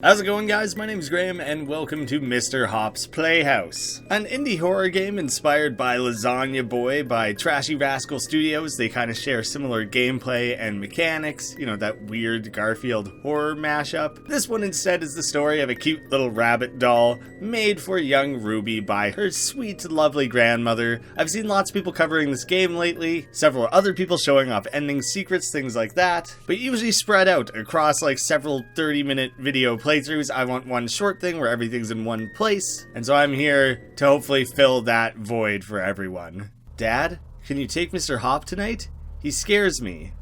How's it going, guys? My name's Graham and welcome to Mr. Hopp's Playhouse, an indie horror game inspired by Lasagna Boy by Trashy Rascal Studios. They kind of share similar gameplay and mechanics, you know, that weird Garfield horror mashup. This one instead is the story of a cute little rabbit doll made for young Ruby by her sweet, lovely grandmother. I've seen lots of people covering this game lately, several other people showing off ending secrets, things like that, but usually spread out across like several 30-minute video playthroughs. I want one short thing where everything's in one place, and so I'm here to hopefully fill that void for everyone. Dad, can you take Mr. Hopp tonight? He scares me.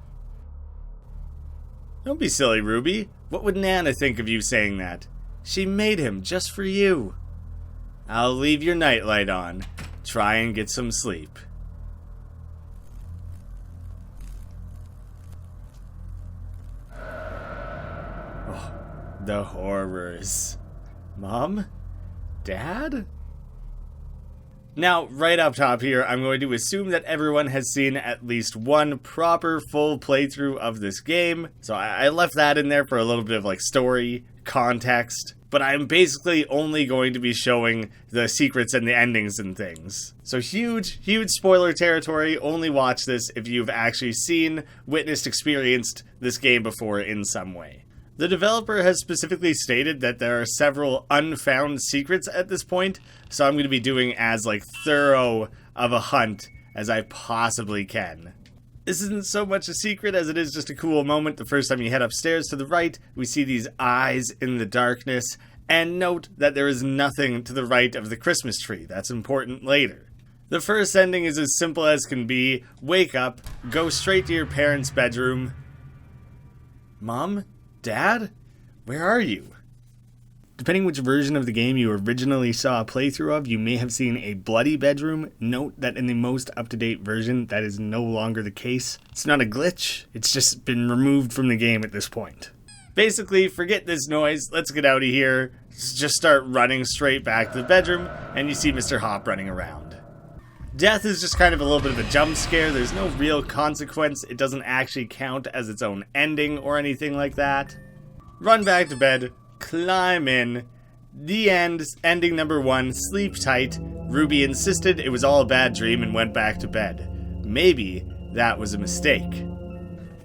Don't be silly, Ruby. What would Nana think of you saying that? She made him just for you. I'll leave your nightlight on. Try and get some sleep. The horrors. Mom? Dad? Now, right up top here, I'm going to assume that everyone has seen at least one proper full playthrough of this game. So I left that in there for a little bit of like story, context, but I'm basically only going to be showing the secrets and the endings and things. So huge spoiler territory. Only watch this if you've actually seen, witnessed, experienced this game before in some way. The developer has specifically stated that there are several unfound secrets at this point, so I'm going to be doing as like thorough of a hunt as I possibly can. This isn't so much a secret as it is just a cool moment. The first time you head upstairs to the right, we see these eyes in the darkness, and note that there is nothing to the right of the Christmas tree. That's important later. The first ending is as simple as can be. Wake up, go straight to your parents' bedroom. Mom? Dad? Where are you? Depending which version of the game you originally saw a playthrough of, you may have seen a bloody bedroom. Note that in the most up-to-date version, that is no longer the case. It's not a glitch, it's just been removed from the game at this point. Basically, forget this noise, let's get out of here. Just start running straight back to the bedroom, and you see Mr. Hopp running around. Death is just kind of a little bit of a jump scare. There's no real consequence. It doesn't actually count as its own ending or anything like that. Run back to bed, climb in. The end, ending number 1, sleep tight. Ruby insisted it was all a bad dream and went back to bed. Maybe that was a mistake.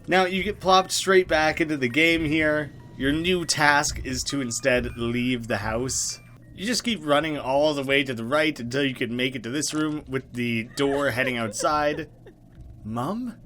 Now you get plopped straight back into the game here. Your new task is to instead leave the house. You just keep running all the way to the right until you can make it to this room with the door heading outside. Mom?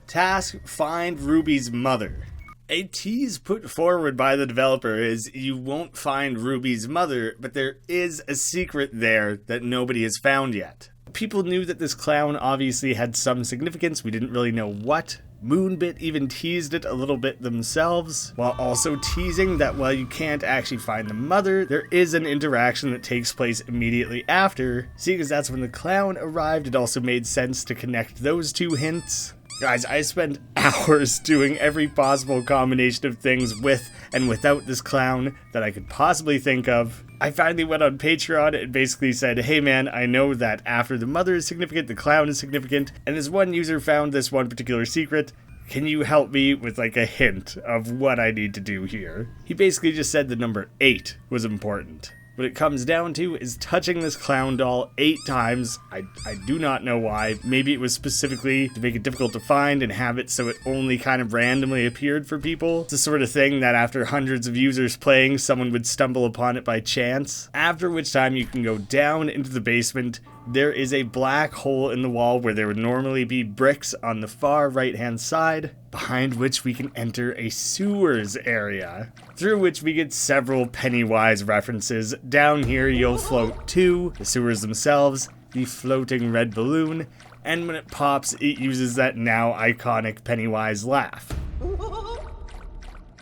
Task, find Ruby's mother. A tease put forward by the developer is you won't find Ruby's mother, but there is a secret there that nobody has found yet. People knew that this clown obviously had some significance. We didn't really know what. Moonbit even teased it a little bit themselves, while also teasing that while you can't actually find the mother, there is an interaction that takes place immediately after. Seeing as that's when the clown arrived, it also made sense to connect those two hints. Guys, I spent hours doing every possible combination of things with and without this clown that I could possibly think of. I finally went on Patreon and basically said, hey man, I know that after the mother is significant, the clown is significant, and this one user found this one particular secret. Can you help me with like a hint of what I need to do here? He basically just said the number 8 was important. What it comes down to is touching this clown doll 8 times. I do not know why. Maybe it was specifically to make it difficult to find and have it so it only kind of randomly appeared for people. It's the sort of thing that after hundreds of users playing, someone would stumble upon it by chance. After which time you can go down into the basement. There is a black hole in the wall where there would normally be bricks on the far right-hand side, behind which we can enter a sewers area, through which we get several Pennywise references. Down here you'll float to the sewers themselves, the floating red balloon, and when it pops, it uses that now iconic Pennywise laugh.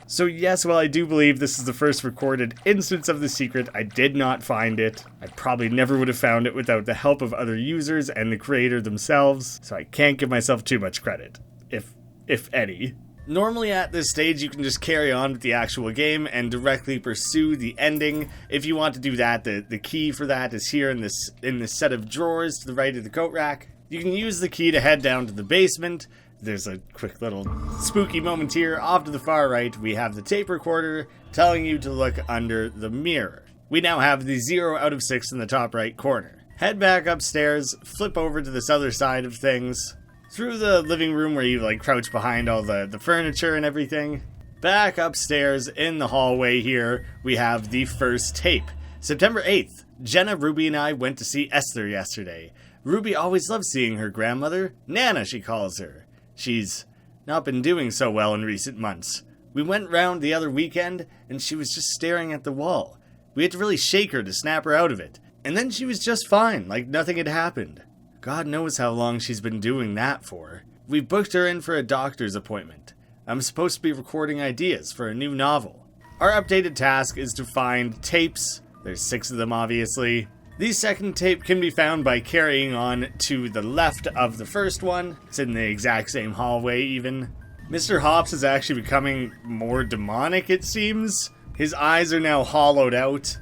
So yes, while I do believe this is the first recorded instance of the secret, I did not find it. I probably never would have found it without the help of other users and the creator themselves, so I can't give myself too much credit, if any. Normally at this stage you can just carry on with the actual game and directly pursue the ending. If you want to do that, the key for that is here in this set of drawers to the right of the coat rack. You can use the key to head down to the basement. there's a quick little spooky moment here. Off to the far right, we have the tape recorder telling you to look under the mirror. We now have the 0 out of 6 in the top right corner. Head back upstairs, flip over to this other side of things, through the living room where you like crouch behind all the furniture and everything. Back upstairs in the hallway here, we have the first tape. September 8th, Jenna, Ruby, and I went to see Esther yesterday. Ruby always loves seeing her grandmother. Nana, she calls her. She's not been doing so well in recent months. We went round the other weekend, and she was just staring at the wall. We had to really shake her to snap her out of it. And then she was just fine, like nothing had happened. God knows how long she's been doing that for. We booked her in for a doctor's appointment. I'm supposed to be recording ideas for a new novel. Our updated task is to find tapes. There's 6 of them, obviously. The second tape can be found by carrying on to the left of the first one. It's in the exact same hallway, even. Mr. Hops is actually becoming more demonic, it seems. His eyes are now hollowed out.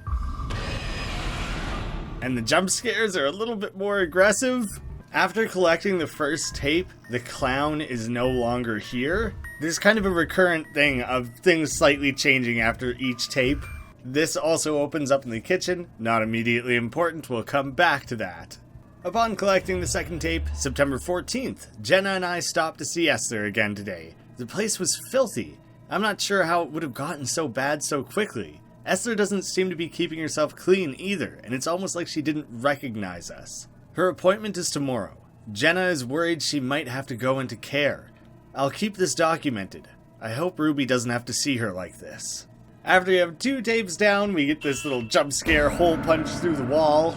And the jump scares are a little bit more aggressive. After collecting the first tape, the clown is no longer here. There's kind of a recurrent thing of things slightly changing after each tape. This also opens up in the kitchen. Not immediately important, we'll come back to that. Upon collecting the second tape, September 14th, Jenna and I stopped to see Esther again today. The place was filthy. I'm not sure how it would have gotten so bad so quickly. Esther doesn't seem to be keeping herself clean either, and it's almost like she didn't recognize us. Her appointment is tomorrow. Jenna is worried she might have to go into care. I'll keep this documented. I hope Ruby doesn't have to see her like this. After we have 2 tapes down, we get this little jump scare hole punch through the wall.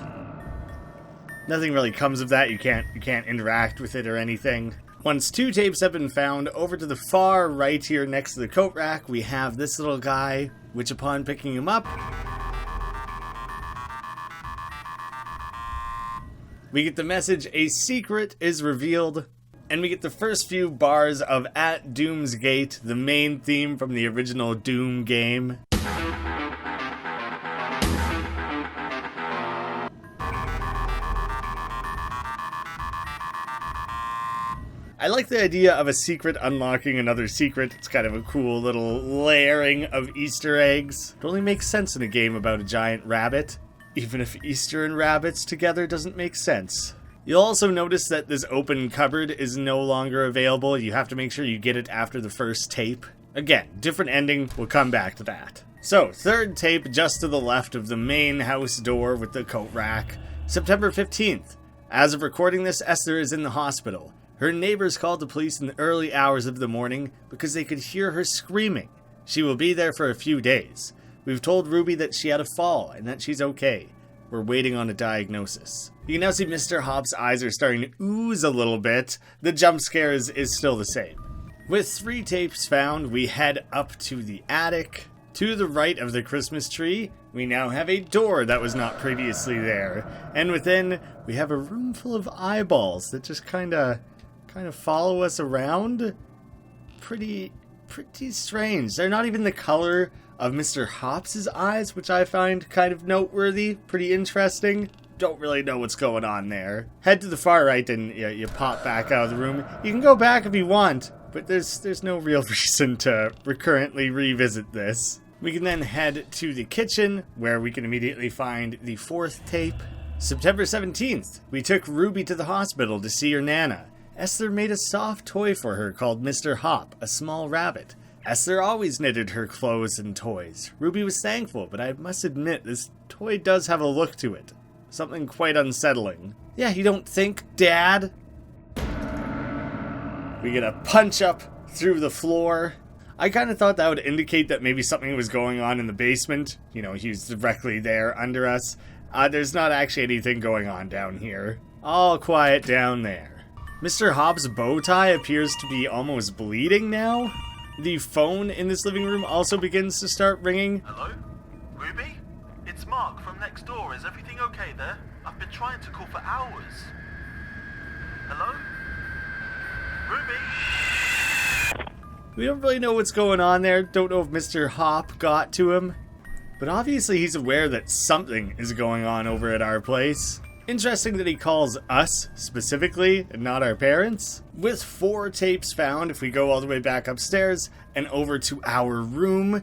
Nothing really comes of that. You can't interact with it or anything. Once 2 tapes have been found, over to the far right here next to the coat rack, we have this little guy, which upon picking him up, we get the message, a secret is revealed, and we get the first few bars of At Doom's Gate, the main theme from the original Doom game. I like the idea of a secret unlocking another secret. It's kind of a cool little layering of Easter eggs. It only makes sense in a game about a giant rabbit, even if Easter and rabbits together doesn't make sense. You'll also notice that this open cupboard is no longer available. You have to make sure you get it after the first tape. Again, different ending, we'll come back to that. So, third tape just to the left of the main house door with the coat rack. September 15th. As of recording this, Esther is in the hospital. Her neighbors called the police in the early hours of the morning because they could hear her screaming. She will be there for a few days. We've told Ruby that she had a fall and that she's okay. We're waiting on a diagnosis. You can now see Mr. Hopp's eyes are starting to ooze a little bit. The jump scare is still the same. With 3 tapes found, we head up to the attic. To the right of the Christmas tree, we now have a door that was not previously there. And within, we have a room full of eyeballs that just kind of follow us around. Pretty strange. They're not even the color of Mr. Hopps's eyes, which I find kind of noteworthy, pretty interesting. Don't really know what's going on there. Head to the far right and you pop back out of the room. You can go back if you want, but there's no real reason to recurrently revisit this. We can then head to the kitchen, where we can immediately find the 4th tape. September 17th, we took Ruby to the hospital to see her Nana. Esther made a soft toy for her called Mr. Hopp, a small rabbit. Esther always knitted her clothes and toys. Ruby was thankful, but I must admit, this toy does have a look to it. Something quite unsettling. Yeah, you don't think, Dad? We get a punch up through the floor. I kind of thought that would indicate that maybe something was going on in the basement. You know, he was directly there under us. There's not actually anything going on down here. All quiet down there. Mr. Hobbs' bow tie appears to be almost bleeding now. The phone in this living room also begins to start ringing. Hello? Ruby? It's Mark from next door. Is everything okay there? I've been trying to call for hours. Hello? Ruby? We don't really know what's going on there. Don't know if Mr. Hopp got to him. But obviously he's aware that something is going on over at our place. Interesting that he calls us specifically and not our parents. With 4 tapes found, if we go all the way back upstairs and over to our room,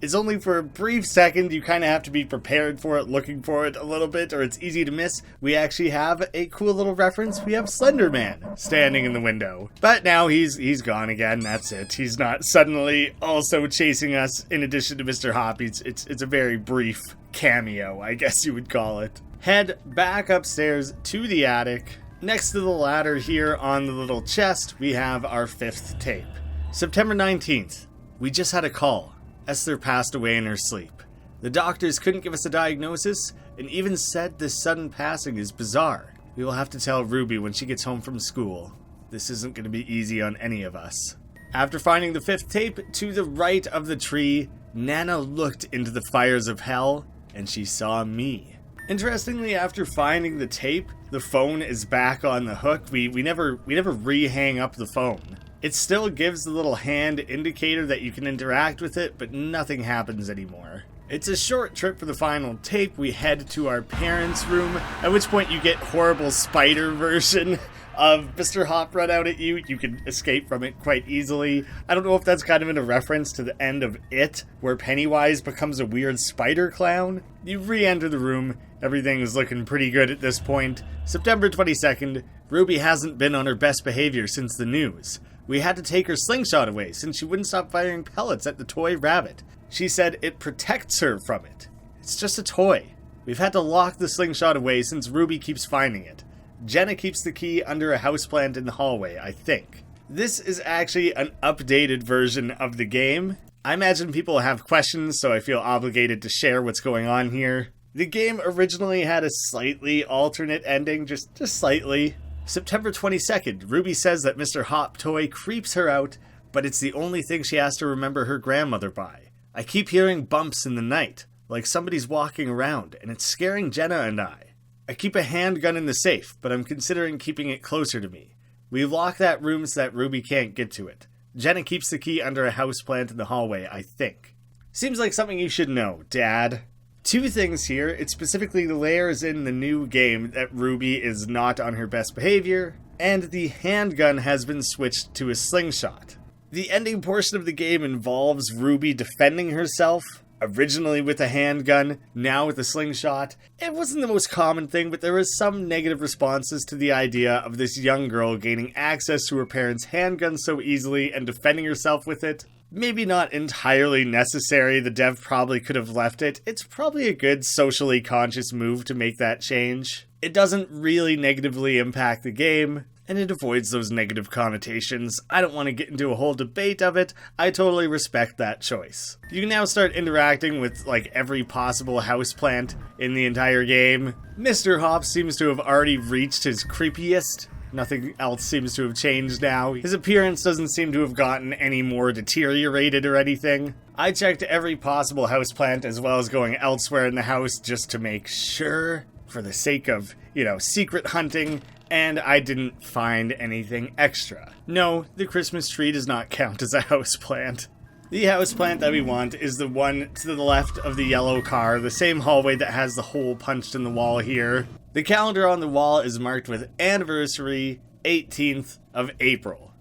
it's only for a brief second. You kind of have to be prepared for it, looking for it a little bit, or it's easy to miss. We actually have a cool little reference. We have Slenderman standing in the window. But now he's gone again, that's it. He's not suddenly also chasing us in addition to Mr. Hopp. It's a very brief cameo, I guess you would call it. Head back upstairs to the attic. Next to the ladder here on the little chest, we have our 5th tape. September 19th. We just had a call. Esther passed away in her sleep. The doctors couldn't give us a diagnosis and even said this sudden passing is bizarre. We will have to tell Ruby when she gets home from school. This isn't going to be easy on any of us. After finding the 5th tape, to the right of the tree, Nana looked into the fires of hell and she saw me. Interestingly, after finding the tape, the phone is back on the hook. We never re-hang up the phone. It still gives the little hand indicator that you can interact with it, but nothing happens anymore. It's a short trip for the final tape. We head to our parents' room, at which point you get horrible spider version of Mr. Hopp run out at you. You can escape from it quite easily. I don't know if that's kind of in a reference to the end of It, where Pennywise becomes a weird spider clown. You re-enter the room. Everything is looking pretty good at this point. September 22nd, Ruby hasn't been on her best behavior since the news. We had to take her slingshot away since she wouldn't stop firing pellets at the toy rabbit. She said it protects her from it. It's just a toy. We've had to lock the slingshot away since Ruby keeps finding it. Jenna keeps the key under a houseplant in the hallway, I think. This is actually an updated version of the game. I imagine people have questions, so I feel obligated to share what's going on here. The game originally had a slightly alternate ending, just slightly. September 22nd, Ruby says that Mr. Hopp toy creeps her out, but it's the only thing she has to remember her grandmother by. I keep hearing bumps in the night, like somebody's walking around, and it's scaring Jenna and I. I keep a handgun in the safe, but I'm considering keeping it closer to me. We lock that room so that Ruby can't get to it. Jenna keeps the key under a houseplant in the hallway, I think. Seems like something you should know, Dad. 2 things here. It specifically layers in the new game that Ruby is not on her best behavior, and the handgun has been switched to a slingshot. The ending portion of the game involves Ruby defending herself, originally with a handgun, now with a slingshot. It wasn't the most common thing, but there was some negative responses to the idea of this young girl gaining access to her parents' handgun so easily and defending herself with it. Maybe not entirely necessary. The dev probably could have left it. It's probably a good socially conscious move to make that change. It doesn't really negatively impact the game, and it avoids those negative connotations. I don't want to get into a whole debate of it. I totally respect that choice. You can now start interacting with like every possible houseplant in the entire game. Mr. Hopp seems to have already reached his creepiest. Nothing else seems to have changed now. His appearance doesn't seem to have gotten any more deteriorated or anything. I checked every possible houseplant as well as going elsewhere in the house just to make sure, for the sake of, secret hunting, and I didn't find anything extra. No, the Christmas tree does not count as a houseplant. The houseplant that we want is the one to the left of the yellow car, the same hallway that has the hole punched in the wall here. The calendar on the wall is marked with anniversary 18th of April.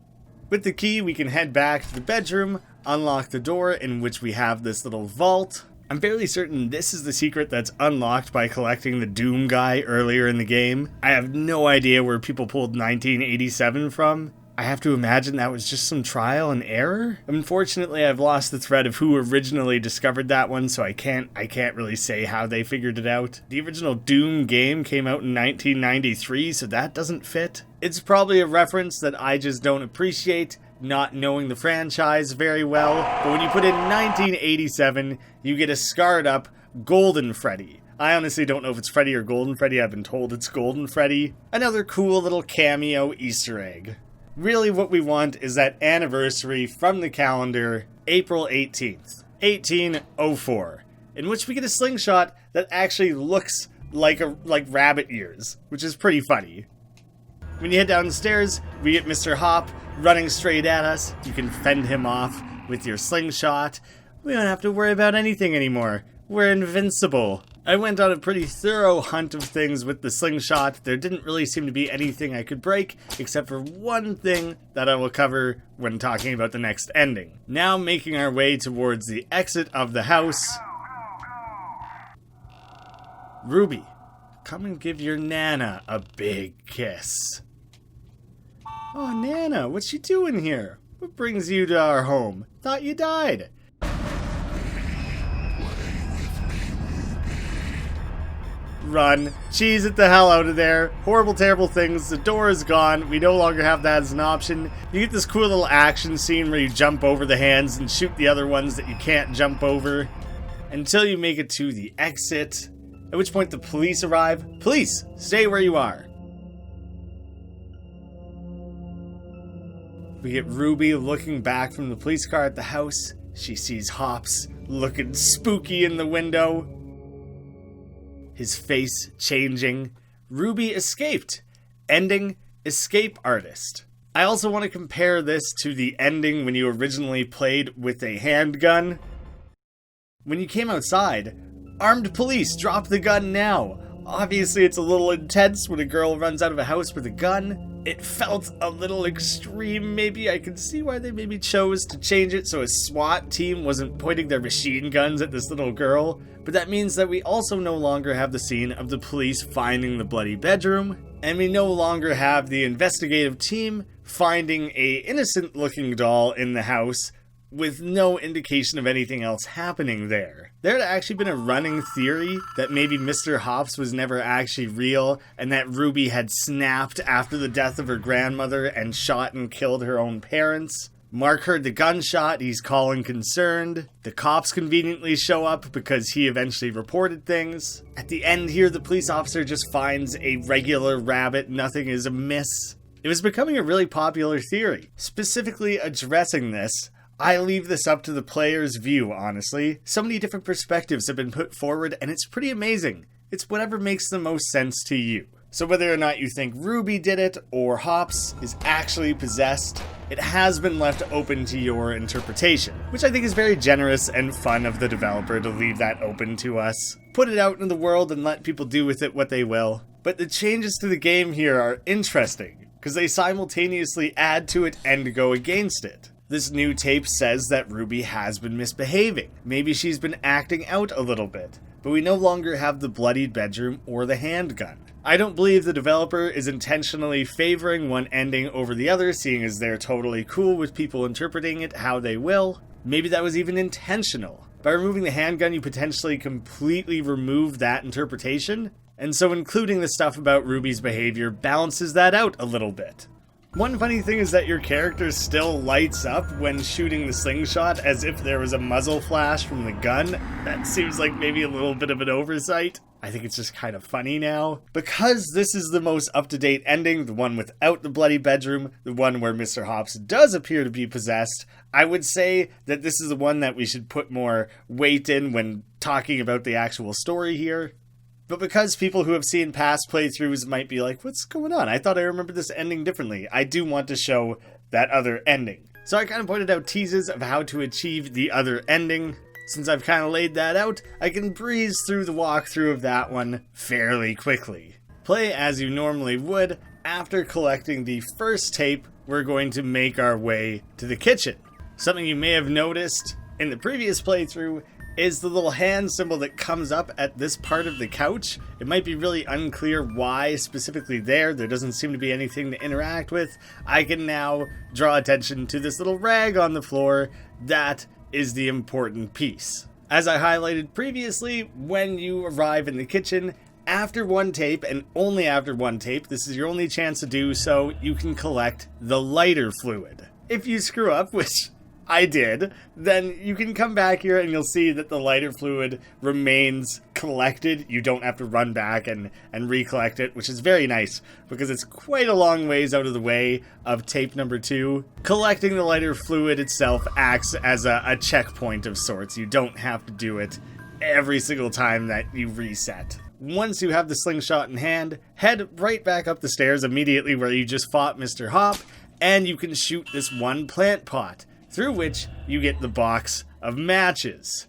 With the key, we can head back to the bedroom, unlock the door in which we have this little vault. I'm fairly certain this is the secret that's unlocked by collecting the Doomguy earlier in the game. I have no idea where people pulled 1987 from. I have to imagine that was just some trial and error. Unfortunately, I've lost the thread of who originally discovered that one, so I can't really say how they figured it out. The original Doom game came out in 1993, so that doesn't fit. It's probably a reference that I just don't appreciate, not knowing the franchise very well. But when you put in 1987, you get a scarred up Golden Freddy. I honestly don't know if it's Freddy or Golden Freddy. I've been told it's Golden Freddy. Another cool little cameo Easter egg. Really what we want is that anniversary from the calendar, April 18th, 1804, in which we get a slingshot that actually looks like rabbit ears, which is pretty funny. When you head downstairs, we get Mr. Hopp running straight at us. You can fend him off with your slingshot. We don't have to worry about anything anymore. We're invincible. I went on a pretty thorough hunt of things with the slingshot. There didn't really seem to be anything I could break, except for one thing that I will cover when talking about the next ending. Now making our way towards the exit of the house. Ruby, come and give your Nana a big kiss. Oh, Nana, what's she doing here? What brings you to our home? Thought you died. Run. Cheese it the hell out of there. Horrible, terrible things. The door is gone. We no longer have that as an option. You get this cool little action scene where you jump over the hands and shoot the other ones that you can't jump over until you make it to the exit, at which point the police arrive. Police, stay where you are. We get Ruby looking back from the police car at the house. She sees Hops looking spooky in the window. His face changing. Ruby escaped. Ending, escape artist. I also want to compare this to the ending when you originally played with a handgun. When you came outside, armed police, drop the gun now. Obviously it's a little intense when a girl runs out of a house with a gun. It felt a little extreme maybe. I can see why they maybe chose to change it so a SWAT team wasn't pointing their machine guns at this little girl. But that means that we also no longer have the scene of the police finding the bloody bedroom, and we no longer have the investigative team finding a innocent looking doll in the house with no indication of anything else happening there. There had actually been a running theory that maybe Mr. Hops was never actually real, and that Ruby had snapped after the death of her grandmother and shot and killed her own parents. Mark heard the gunshot, he's calling concerned. The cops conveniently show up because he eventually reported things. At the end here, the police officer just finds a regular rabbit, nothing is amiss. It was becoming a really popular theory. Specifically addressing this, I leave this up to the player's view, honestly. So many different perspectives have been put forward, and it's pretty amazing. It's whatever makes the most sense to you. So whether or not you think Ruby did it, or Hops is actually possessed, it has been left open to your interpretation, which I think is very generous and fun of the developer to leave that open to us. Put it out in the world and let people do with it what they will. But the changes to the game here are interesting, because they simultaneously add to it and go against it. This new tape says that Ruby has been misbehaving. Maybe she's been acting out a little bit, but we no longer have the bloodied bedroom or the handgun. I don't believe the developer is intentionally favoring one ending over the other, seeing as they're totally cool with people interpreting it how they will. Maybe that was even intentional. By removing the handgun, you potentially completely remove that interpretation, and so including the stuff about Ruby's behavior balances that out a little bit. One funny thing is that your character still lights up when shooting the slingshot as if there was a muzzle flash from the gun. That seems like maybe a little bit of an oversight. I think it's just kind of funny now. Because this is the most up-to-date ending, the one without the bloody bedroom, the one where Mr. Hops does appear to be possessed, I would say that this is the one that we should put more weight in when talking about the actual story here. But because people who have seen past playthroughs might be like, what's going on? I thought I remembered this ending differently. I do want to show that other ending. So I kind of pointed out teases of how to achieve the other ending. Since I've kind of laid that out, I can breeze through the walkthrough of that one fairly quickly. Play as you normally would. After collecting the first tape, we're going to make our way to the kitchen. Something you may have noticed in the previous playthrough is the little hand symbol that comes up at this part of the couch. It might be really unclear why specifically there doesn't seem to be anything to interact with. I can now draw attention to this little rag on the floor. That is the important piece. As I highlighted previously, when you arrive in the kitchen, after one tape, and only after one tape, this is your only chance to do so, you can collect the lighter fluid. If you screw up, which I did, then you can come back here and you'll see that the lighter fluid remains collected. You don't have to run back and recollect it, which is very nice because it's quite a long ways out of the way of tape number 2. Collecting the lighter fluid itself acts as a checkpoint of sorts. You don't have to do it every single time that you reset. Once you have the slingshot in hand, head right back up the stairs immediately where you just fought Mr. Hopp, and you can shoot this one plant pot, through which you get the box of matches.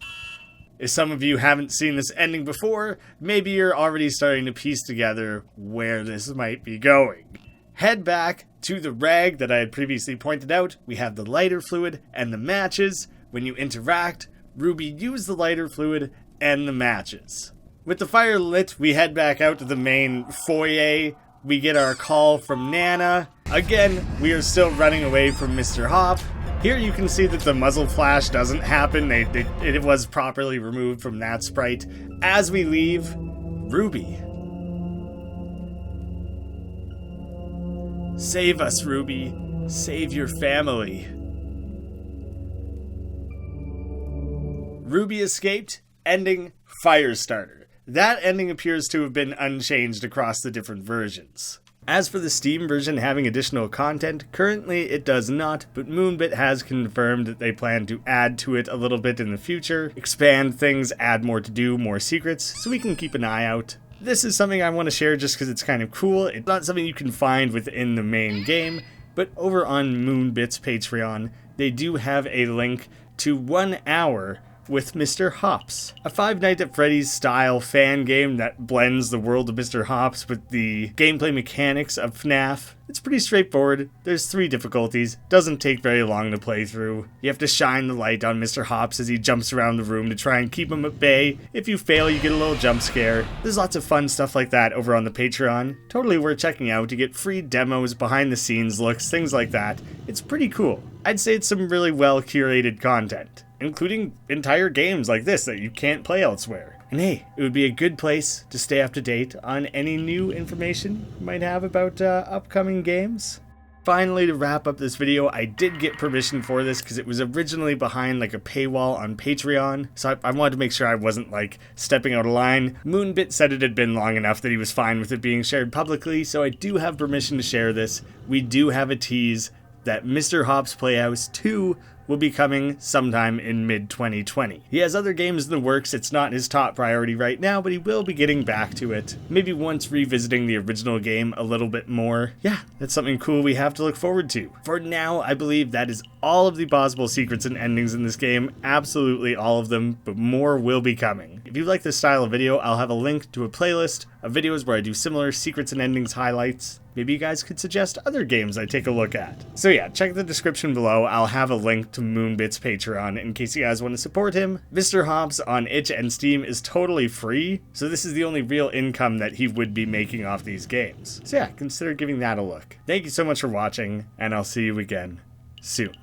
If some of you haven't seen this ending before, maybe you're already starting to piece together where this might be going. Head back to the rag that I had previously pointed out. We have the lighter fluid and the matches. When you interact, Ruby used the lighter fluid and the matches. With the fire lit, we head back out to the main foyer. We get our call from Nana. Again, we are still running away from Mr. Hopp. Here you can see that the muzzle flash doesn't happen. It was properly removed from that sprite. As we leave, Ruby. Save us, Ruby. Save your family. Ruby escaped, ending Firestarter. That ending appears to have been unchanged across the different versions. As for the Steam version having additional content, currently it does not, but Moonbit has confirmed that they plan to add to it a little bit in the future, expand things, add more to do, more secrets, so we can keep an eye out. This is something I want to share just because it's kind of cool. It's not something you can find within the main game, but over on Moonbit's Patreon, they do have a link to 1 hour with Mr. Hops, a Five Nights at Freddy's style fan game that blends the world of Mr. Hops with the gameplay mechanics of FNAF. It's pretty straightforward. There's 3 difficulties. Doesn't take very long to play through. You have to shine the light on Mr. Hops as he jumps around the room to try and keep him at bay. If you fail, you get a little jump scare. There's lots of fun stuff like that over on the Patreon. Totally worth checking out. You get free demos, behind the scenes looks, things like that. It's pretty cool. I'd say it's some really well curated content, including entire games like this that you can't play elsewhere. And hey, it would be a good place to stay up to date on any new information you might have about upcoming games. Finally, to wrap up this video, I did get permission for this because it was originally behind like a paywall on Patreon, so I wanted to make sure I wasn't like stepping out of line. Moonbit said it had been long enough that he was fine with it being shared publicly, so I do have permission to share this. We do have a tease that Mr. Hopp's Playhouse 2 will be coming sometime in mid-2020. He has other games in the works. It's not his top priority right now, but he will be getting back to it. Maybe once revisiting the original game a little bit more. Yeah, that's something cool we have to look forward to. For now, I believe that is all of the possible secrets and endings in this game. Absolutely all of them, but more will be coming. If you like this style of video, I'll have a link to a playlist of videos where I do similar secrets and endings highlights. Maybe you guys could suggest other games I take a look at. So yeah, check the description below. I'll have a link to Moonbit's Patreon in case you guys want to support him. Mr. Hops on itch and Steam is totally free, so this is the only real income that he would be making off these games. So yeah, consider giving that a look. Thank you so much for watching, and I'll see you again soon.